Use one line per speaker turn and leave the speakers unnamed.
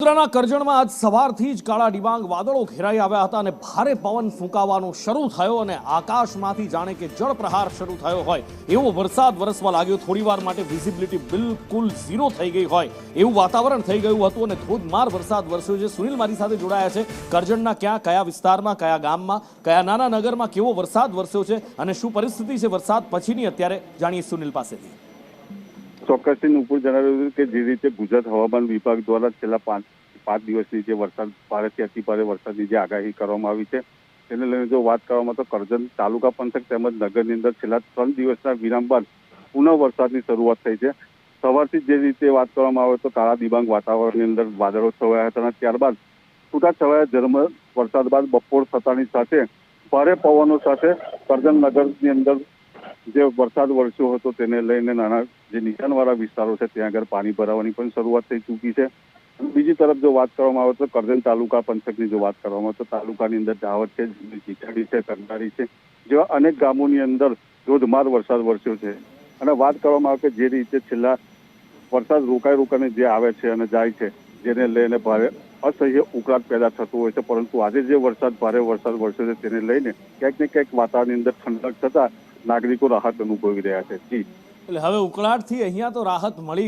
વડોદરાના કરજણમાં આજ સવારથી જ કાળા ડિબાંગ વાદળો ઘેરાઈ આવ્યા હતા અને ભારે પવન ફૂંકાવાનો શરૂ થયો અને આકાશમાંથી જાણે કે જળપ્રહાર શરૂ થયો હોય એવો વરસાદ વરસવા લાગ્યો। થોડીવાર માટે વિઝિબિલિટી બિલકુલ ઝીરો થઈ ગઈ હોય એવું વાતાવરણ થઈ ગયું હતું અને ધોધમાર વરસાદ વરસ્યો છે। સુનિલ મારી સાથે જોડાયા છે। કરજણના ક્યાં કયા વિસ્તારમાં, કયા ગામમાં, કયા નાના નગરમાં કેવો વરસાદ વરસ્યો છે અને શું પરિસ્થિતિ છે વરસાદ પછીની, અત્યારે જાણીએ સુનિલ પાસેથી।
ચોક્કસથી નુપુર જણાવ્યું કે જે રીતે ગુજરાત હવામાન વિભાગ દ્વારા છેલ્લા પાંચ દિવસની જે વરસાદ ભારેથી અતિ ભારે વરસાદની જે આગાહી કરવામાં આવી છે તેને લઈને જો વાત કરવામાં તો કરજણ તાલુકા પંથક તેમજ નગરની અંદર છેલ્લા 3 દિવસના વિરામ બાદ પુનઃ વરસાદની શરૂઆત થઈ છે। સવારથી જે રીતે વાત કરવામાં આવે તો કાળા દિબાંગ વાતાવરણની અંદર વાદળો છવાયા હતા અને ત્યારબાદ છૂટાછવાયા ઝરમર વરસાદ બાદ બપોર થતાની સાથે ભારે પવનો સાથે કરજણ નગરની અંદર જે વરસાદ વરસ્યો હતો તેને લઈને નાના જે નીચાણવાળા વિસ્તારો છે ત્યાં આગળ પાણી ભરાવાની પણ શરૂઆત થઈ ચૂકી છે। બીજી તરફ જો વાત કરવામાં આવે તો કરજણ તાલુકા પંથકની જો વાત કરવામાં આવે તો તાલુકાની અંદર દાહોદ છે, ચીખડી છે, કંડારી છે જેવા અનેક ગામોની અંદર ધોધમાર વરસાદ વરસ્યો છે। અને વાત કરવામાં આવે કે જે રીતે છેલ્લા વરસાદ રોકાઈને જે આવે છે અને જાય છે જેને લઈને ભારે અસહ્ય ઉકળાટ પેદા થતું હોય છે, પરંતુ આજે જે ભારે વરસાદ વરસ્યો છે તેને લઈને ક્યાંક ને ક્યાંક વાતાવરણની અંદર ઠંડક થતા નાગરિકો રાહત અનુભવી રહ્યા છે। જી,
એટલે હવે ઉકળાટથી અહીંયા તો રાહત મળી